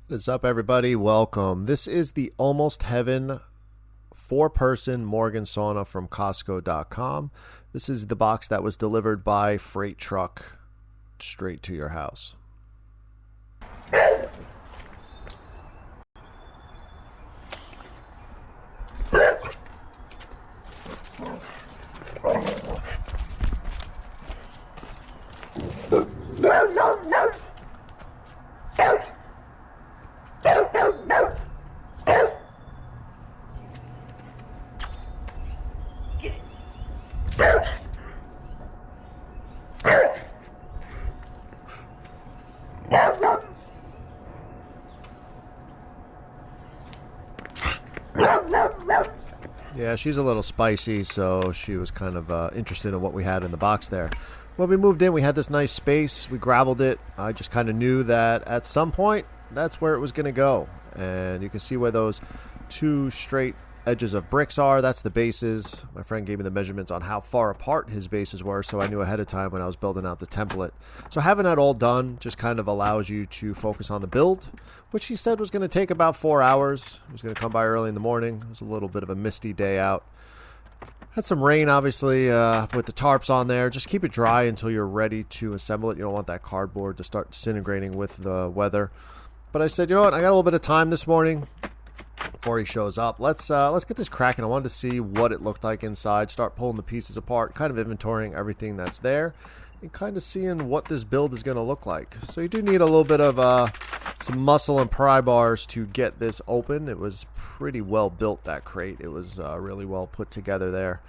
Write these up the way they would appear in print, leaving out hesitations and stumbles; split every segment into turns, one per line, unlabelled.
What is up, everybody? Welcome. This is the Almost Heaven 4-person Morgan sauna from Costco.com. This is the box that was delivered by freight truck straight to your house. Yeah, she's a little spicy, so she was kind of interested in what we had in the box there. When we moved in, we had this nice space. We graveled it. I just kind of knew that at some point, that's where it was going to go. And you can see where those two straight edges of bricks are. That's the bases. My friend gave me the measurements on how far apart his bases were, so I knew ahead of time when I was building out the template. So having that all done just kind of allows you to focus on the build, which he said was going to take about 4 hours. He was going to come by early in the morning. It was a little bit of a misty day out. Had some rain, obviously, with the tarps on there. Just keep it dry until you're ready to assemble it. You don't want that cardboard to start disintegrating with the weather. But I said, you know what? I got a little bit of time this morning before he shows up. Let's get this cracking. I wanted to see what it looked like inside. Start pulling the pieces apart, kind of inventorying everything that's there, and kind of seeing what this build is going to look like. So you do need a little bit of some muscle and pry bars to get this open. It was pretty well built, that crate. It was really well put together there.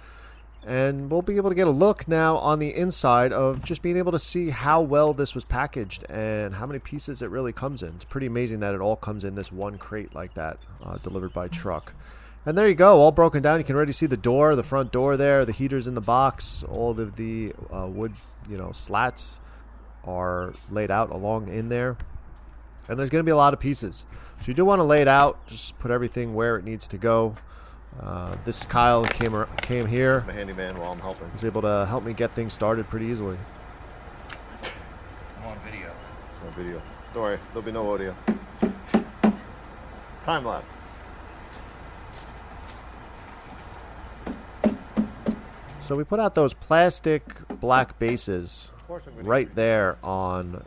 And we'll be able to get a look now on the inside of just being able to see how well this was packaged and how many pieces it really comes in. It's pretty amazing that it all comes in this one crate like that, delivered by truck. And there you go, all broken down. You can already see the door, the front door there, the heaters in the box, all of the wood, slats are laid out along in there. And there's going to be a lot of pieces. So you do want to lay it out, just put everything where it needs to go. This Kyle came here.
I'm a handyman while I'm helping.
Was able to help me get things started pretty easily.
I'm on video.
No video. Don't worry, there'll be no audio. Time lapse. So we put out those plastic black bases right there on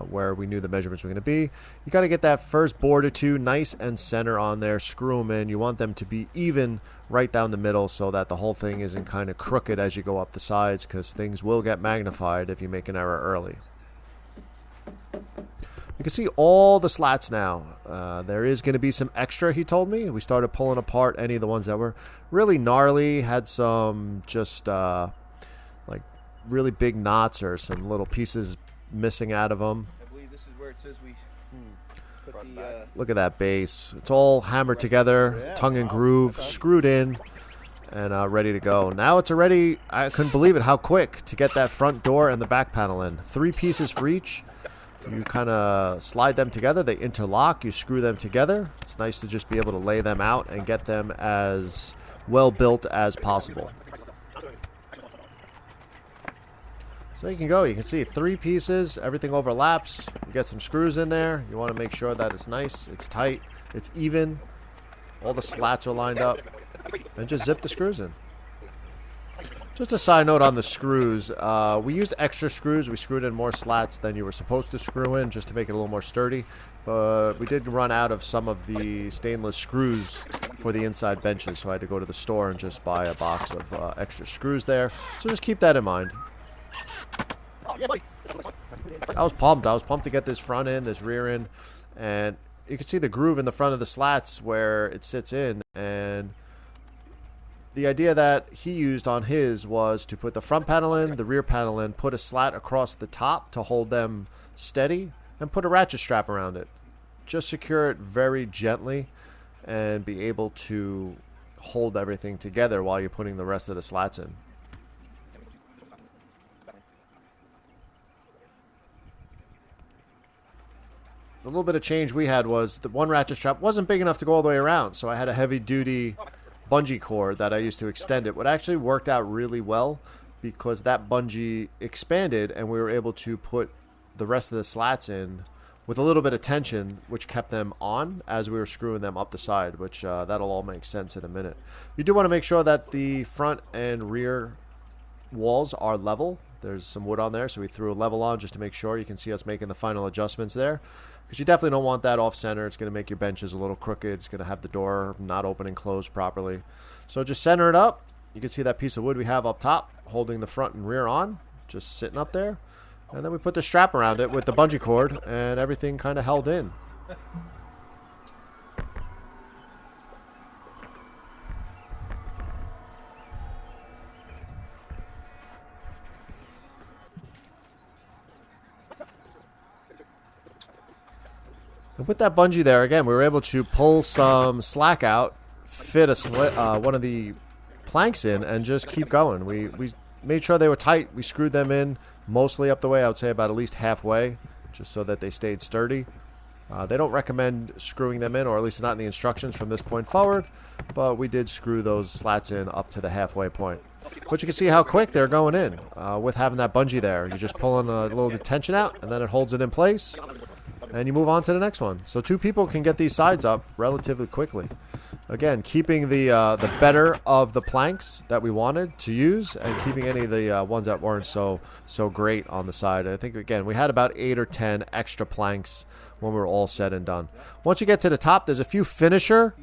where we knew the measurements were going to be. You got to get that first board or two nice and center on there, screw them in. You want them to be even right down the middle so that the whole thing isn't kind of crooked as you go up the sides, because things will get magnified if you make an error early. You can see all the slats now. There is going to be some extra, he told me. We started pulling apart any of the ones that were really gnarly, had some just like really big knots or some little pieces missing out of them.
I believe this is where it says we put the...
Look at that base. It's all hammered together, tongue and groove, screwed in, and ready to go. Now it's already, I couldn't believe it how quick to get that front door and the back panel in. 3 pieces for each. You kind of slide them together. They interlock. You screw them together. It's nice to just be able to lay them out and get them as well built as possible. So you can go. You can see 3 pieces. Everything overlaps. You get some screws in there. You want to make sure that it's nice, it's tight, it's even. All the slats are lined up. And just zip the screws in. Just a side note on the screws. We used extra screws. We screwed in more slats than you were supposed to screw in just to make it a little more sturdy. But we did run out of some of the stainless screws for the inside benches. So I had to go to the store and just buy a box of extra screws there. So just keep that in mind. I was pumped. I was pumped to get this front end, this rear end. And you can see the groove in the front of the slats where it sits in. And the idea that he used on his was to put the front panel in, the rear panel in, put a slat across the top to hold them steady, and put a ratchet strap around it. Just secure it very gently and be able to hold everything together while you're putting the rest of the slats in. The little bit of change we had was the one ratchet strap wasn't big enough to go all the way around, so I had a heavy-duty bungee cord that I used to extend it. What actually worked out really well, because that bungee expanded and we were able to put the rest of the slats in with a little bit of tension, which kept them on as we were screwing them up the side, which that'll all make sense in a minute. You do want to make sure that the front and rear walls are level. There's some wood on there, so we threw a level on just to make sure. You can see us making the final adjustments there, because you definitely don't want that off center. It's going to make your benches a little crooked. It's going to have the door not open and close properly. So just center it up. You can see that piece of wood we have up top holding the front and rear on, just sitting up there. And then we put the strap around it with the bungee cord, and everything kind of held in. And with that bungee there, again, we were able to pull some slack out, fit one of the planks in, and just keep going. We made sure they were tight. We screwed them in mostly up the way. I would say about at least halfway, just so that they stayed sturdy. They don't recommend screwing them in, or at least not in the instructions from this point forward, but we did screw those slats in up to the halfway point. But you can see how quick they're going in with having that bungee there. You're just pulling a little tension out, and then it holds it in place, and you move on to the next one. So 2 people can get these sides up relatively quickly. Again, keeping the better of the planks that we wanted to use, and keeping any of the ones that weren't so great on the side. I think, again, we had about 8 or 10 extra planks when we were all said and done. Once you get to the top, there's a few finisher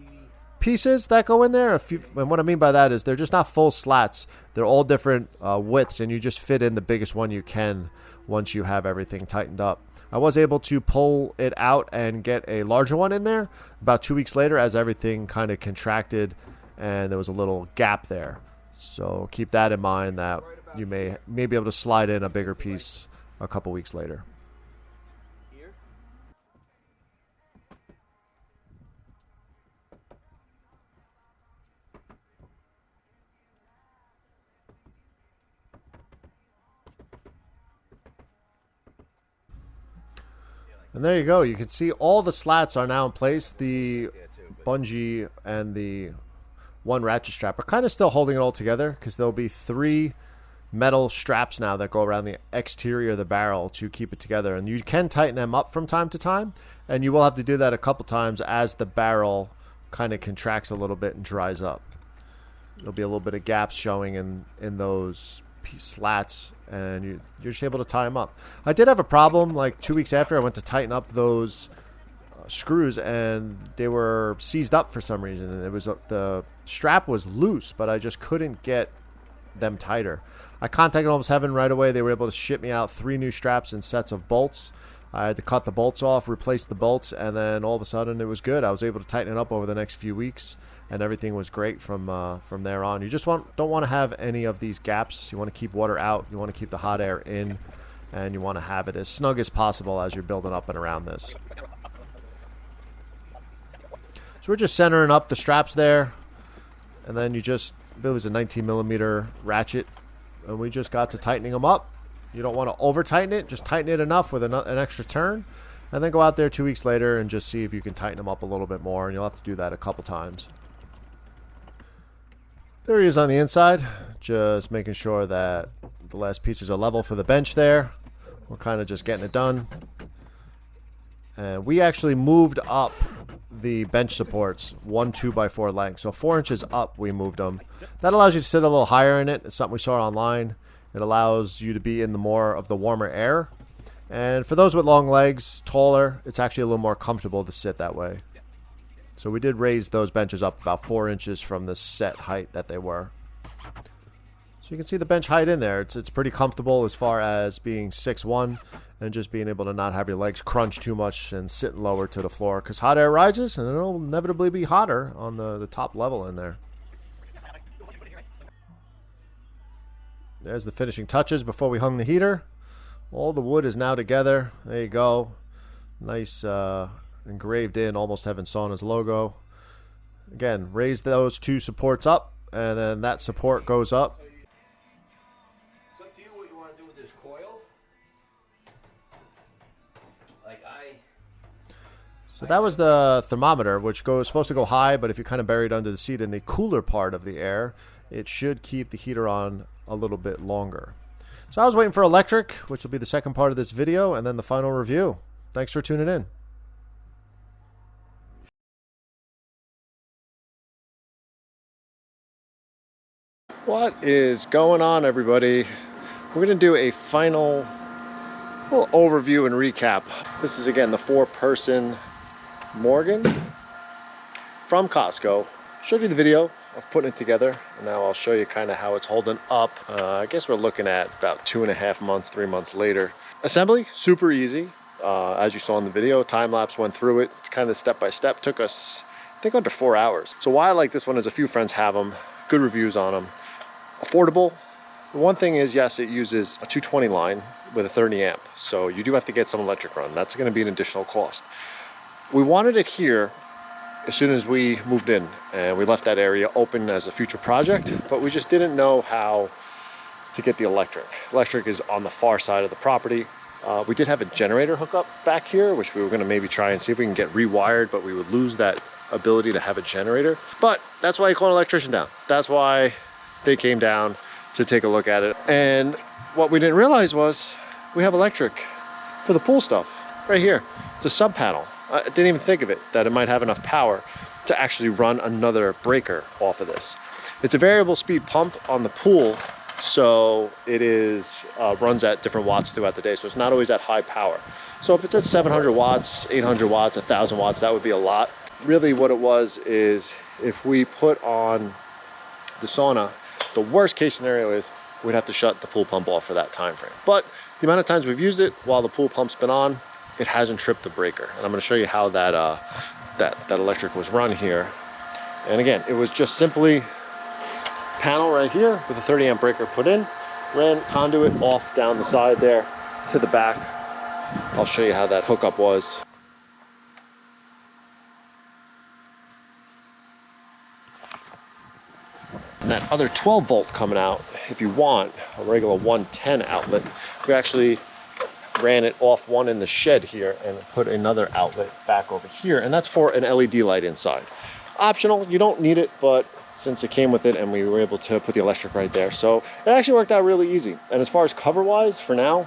pieces that go in there. And what I mean by that is they're just not full slats. They're all different widths, and you just fit in the biggest one you can once you have everything tightened up. I was able to pull it out and get a larger one in there about 2 weeks later, as everything kind of contracted and there was a little gap there. So keep that in mind, that you may be able to slide in a bigger piece a couple weeks later. And there you go. You can see all the slats are now in place. The bungee and the one ratchet strap are kind of still holding it all together, because there'll be 3 metal straps now that go around the exterior of the barrel to keep it together. And you can tighten them up from time to time, and you will have to do that a couple times as the barrel kind of contracts a little bit and dries up. There'll be a little bit of gaps showing in those slats, and you're just able to tie them up. I did have a problem like 2 weeks after I went to tighten up those screws, and they were seized up for some reason, and it was the strap was loose, but I just couldn't get them tighter. I contacted Almost Heaven right away. They were able to ship me out 3 new straps and sets of bolts. I had to cut the bolts off, replace the bolts, and then all of a sudden it was good. I was able to tighten it up over the next few weeks, and everything was great from there on. You just don't want to have any of these gaps. You want to keep water out. You want to keep the hot air in, and you want to have it as snug as possible as you're building up and around this. So we're just centering up the straps there, and then you just, it was a 19 millimeter ratchet, and we just got to tightening them up. You don't want to over tighten it, just tighten it enough with an extra turn, and then go out there 2 weeks later and just see if you can tighten them up a little bit more, and you'll have to do that a couple times. There he is on the inside, just making sure that the last pieces are level for the bench there. We're kind of just getting it done. And we actually moved up the bench supports 1 2x4 length, so 4 inches up we moved them. That allows you to sit a little higher in it. It's something we saw online. It allows you to be in the more of the warmer air, and for those with long legs, taller, it's actually a little more comfortable to sit that way. So we did raise those benches up about 4 inches from the set height that they were. So you can see the bench height in there. It's pretty comfortable as far as being 6'1", and just being able to not have your legs crunch too much and sitting lower to the floor, because hot air rises and it'll inevitably be hotter on the top level in there. There's the finishing touches before we hung the heater. All the wood is now together. There you go. Nice engraved in Almost Heaven Saunas logo. Again, raise those 2 supports up, and then that support goes up.
It's up to you what you want to do with this coil.
So that was the thermometer, which is supposed to go high, but if you're kind of buried under the seat in the cooler part of the air, it should keep the heater on a little bit longer. So I was waiting for electric, which will be the second part of this video, and then the final review. Thanks for tuning in. What is going on, everybody? We're going to do a final little overview and recap. This is, again, the 4-person Morgan from Costco. Showed you the video of putting it together, and now I'll show you kind of how it's holding up. I guess we're looking at about 2.5 months, 3 months later. Assembly, super easy. As you saw in the video, time-lapse went through it. It's kind of step-by-step. Took us, I think, under 4 hours. So why I like this one is a few friends have them. Good reviews on them. Affordable. The one thing is, yes, it uses a 220 line with a 30 amp. So you do have to get some electric run. That's going to be an additional cost. We wanted it here as soon as we moved in, and we left that area open as a future project, but we just didn't know how to get the electric. Electric is on the far side of the property. We did have a generator hookup back here, which we were going to maybe try and see if we can get rewired, but we would lose that ability to have a generator. But that's why you call an electrician down. That's why they came down to take a look at it. And what we didn't realize was we have electric for the pool stuff right here. It's a sub panel. I didn't even think of it, that it might have enough power to actually run another breaker off of this. It's a variable speed pump on the pool, so it is runs at different watts throughout the day, so it's not always at high power. So if it's at 700 watts, 800 watts, 1,000 watts, that would be a lot. Really what it was is, if we put on the sauna, the worst case scenario is we'd have to shut the pool pump off for that time frame. But the amount of times we've used it while the pool pump's been on, it hasn't tripped the breaker. And I'm going to show you how that that electric was run here. And again, it was just simply panel right here with a 30 amp breaker put in, ran conduit off down the side there to the back. I'll show you how that hookup was. And that other 12 volt coming out, if you want a regular 110 outlet, we actually ran it off one in the shed here and put another outlet back over here, and that's for an LED light inside. Optional, you don't need it, but since it came with it and we were able to put the electric right there, so it actually worked out really easy. And as far as cover wise, for now,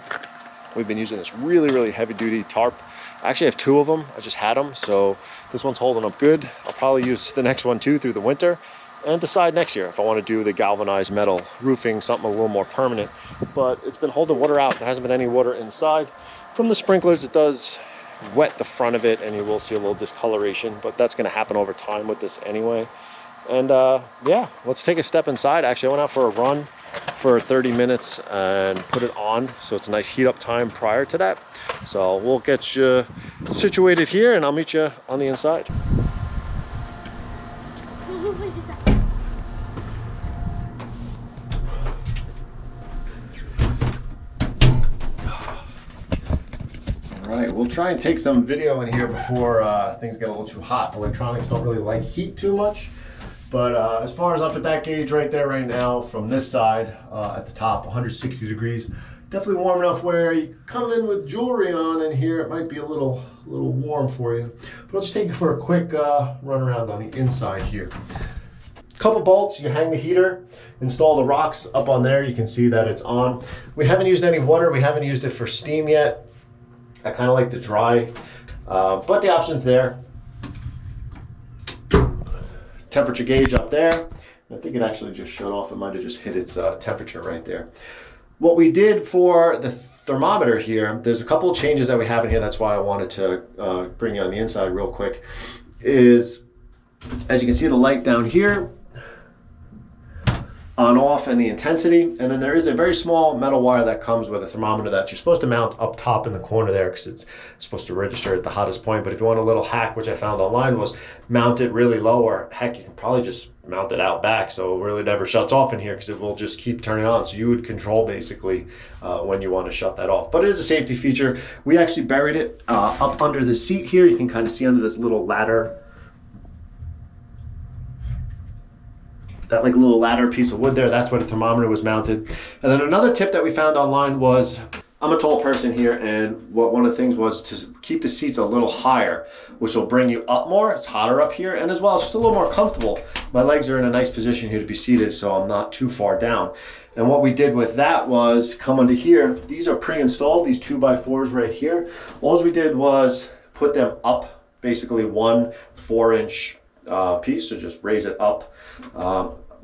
we've been using this really heavy duty tarp. I actually have 2 of them. I just had them, so this one's holding up good. I'll probably use the next one too through the winter, and decide next year if I want to do the galvanized metal roofing, something a little more permanent. But it's been holding water out. There hasn't been any water inside. From the sprinklers, it does wet the front of it, and you will see a little discoloration, but that's going to happen over time with this anyway. And yeah, let's take a step inside. Actually, I went out for a run for 30 minutes and put it on, so it's a nice heat up time prior to that. So we'll get you situated here, and I'll meet you on the inside. All right, we'll try and take some video in here before things get a little too hot. Electronics don't really like heat too much. But as far as up at that gauge right there right now, from this side at the top, 160 degrees. Definitely warm enough where you come in with jewelry on in here, it might be a little warm for you. But I'll just take you for a quick run around on the inside here. Couple bolts, you hang the heater, install the rocks up on there. You can see that it's on. We haven't used any water. We haven't used it for steam yet. I kind of like the dry, but the option's there. Temperature gauge up there. I think it actually just shut off. It might have just hit its temperature right there. What we did for the thermometer here, there's a couple of changes that we have in here. That's why I wanted to bring you on the inside real quick. Is, as you can see, the light down here, on off, and the intensity, and then there is a very small metal wire that comes with a thermometer that you're supposed to mount up top in the corner there, because it's supposed to register at the hottest point. But if you want a little hack, which I found online, was mount it really low, or heck, you can probably just mount it out back so it really never shuts off in here, because it will just keep turning on. So you would control basically when you want to shut that off. But it is a safety feature. We actually buried it up under the seat here. You can kind of see under this little ladder, that like little ladder piece of wood there, that's where the thermometer was mounted. And then another tip that we found online was, I'm a tall person here, and one of the things was to keep the seats a little higher, which will bring you up more. It's hotter up here, and as well, it's just a little more comfortable. My legs are in a nice position here to be seated, so I'm not too far down. And what we did with that was come under here. These are pre-installed, these 2x4s right here. All we did was put them up, basically 1 4-inch piece, so just raise it up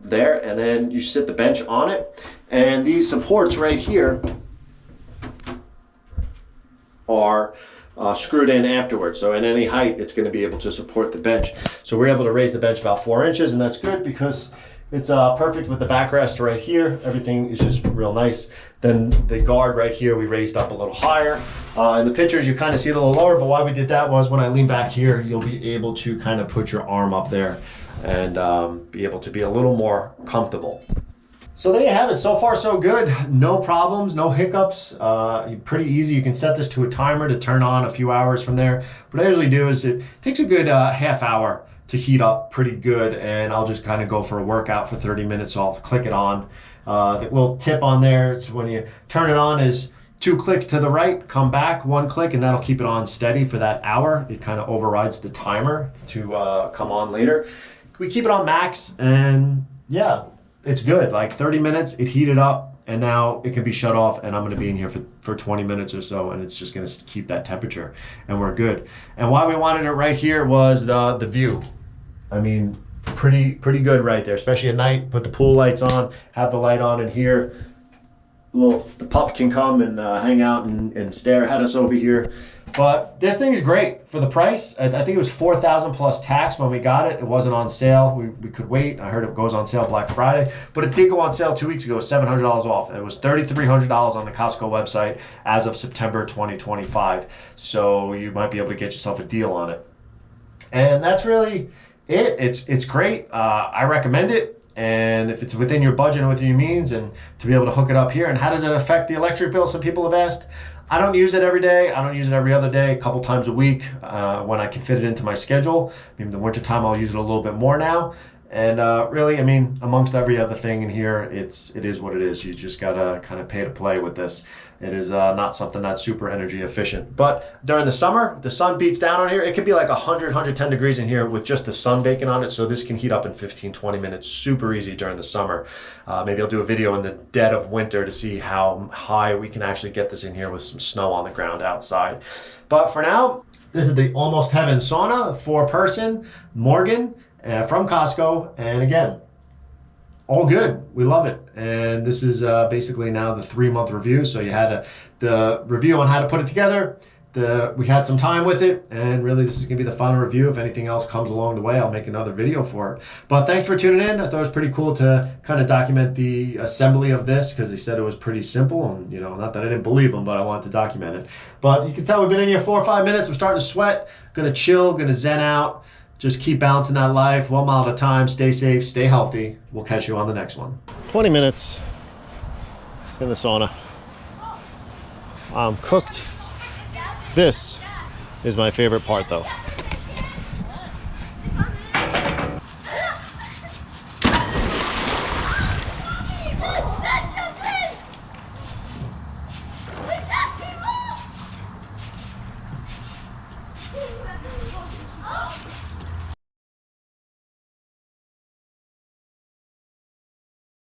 there, and then you sit the bench on it. And these supports right here are screwed in afterwards. So at any height, it's going to be able to support the bench. So we're able to raise the bench about 4 inches, and that's good because it's perfect with the backrest right here. Everything is just real nice. Then the guard right here, we raised up a little higher. In the pictures, you kind of see it a little lower, but why we did that was when I lean back here, you'll be able to kind of put your arm up there and be able to be a little more comfortable. So there you have it. So far, so good. No problems, no hiccups. Pretty easy. You can set this to a timer to turn on a few hours from there. What I usually do is it takes a good half hour to heat up pretty good, and I'll just kind of go for a workout for 30 minutes. So I'll click it on. The little tip on there is when you turn it on is 2 clicks to the right, come back 1 click, and that'll keep it on steady for that hour. It kind of overrides the timer to come on later. We keep it on max, and yeah, it's good. Like 30 minutes, it heated up, and now it can be shut off, and I'm going to be in here for 20 minutes or so, and it's just going to keep that temperature, and we're good. And why we wanted it right here was the view. I mean, pretty good right there, especially at night. Put the pool lights on, have the light on in here. The pup can come and hang out and stare at us over here. But this thing is great for the price. I think it was $4,000 plus tax when we got it. It wasn't on sale. We could wait. I heard it goes on sale Black Friday, but it did go on sale 2 weeks ago. $700 off. It was $3,300 on the Costco website as of September 2025. So you might be able to get yourself a deal on it. And that's really it. It's great. I recommend it. And if it's within your budget and within your means, and to be able to hook it up here. And how does it affect the electric bill? Some people have asked. I don't use it every day. I don't use it every other day, a couple times a week when I can fit it into my schedule. Maybe in the wintertime, I'll use it a little bit more now. And really, I mean, amongst every other thing in here, it is what it is. You just got to kind of pay to play with this. It is not something that's super energy efficient. But during the summer, the sun beats down on here. It could be like 100, 110 degrees in here with just the sun baking on it. So this can heat up in 15, 20 minutes. Super easy during the summer. Maybe I'll do a video in the dead of winter to see how high we can actually get this in here with some snow on the ground outside. But for now, this is the Almost Heaven Sauna, 4-person, Morgan, from Costco. And again, all good. We love it. And this is basically now the 3-month review. So you had the review on how to put it together. We had some time with it, and really this is going to be the final review. If anything else comes along the way, I'll make another video for it. But thanks for tuning in. I thought it was pretty cool to kind of document the assembly of this, because they said it was pretty simple, and you know, not that I didn't believe them, but I wanted to document it. But you can tell we've been in here 4 or 5 minutes. I'm starting to sweat. Gonna chill, gonna zen out. Just keep balancing that life 1 mile at a time. Stay safe, stay healthy. We'll catch you on the next one. 20 minutes in the sauna. I'm cooked. This is my favorite part though.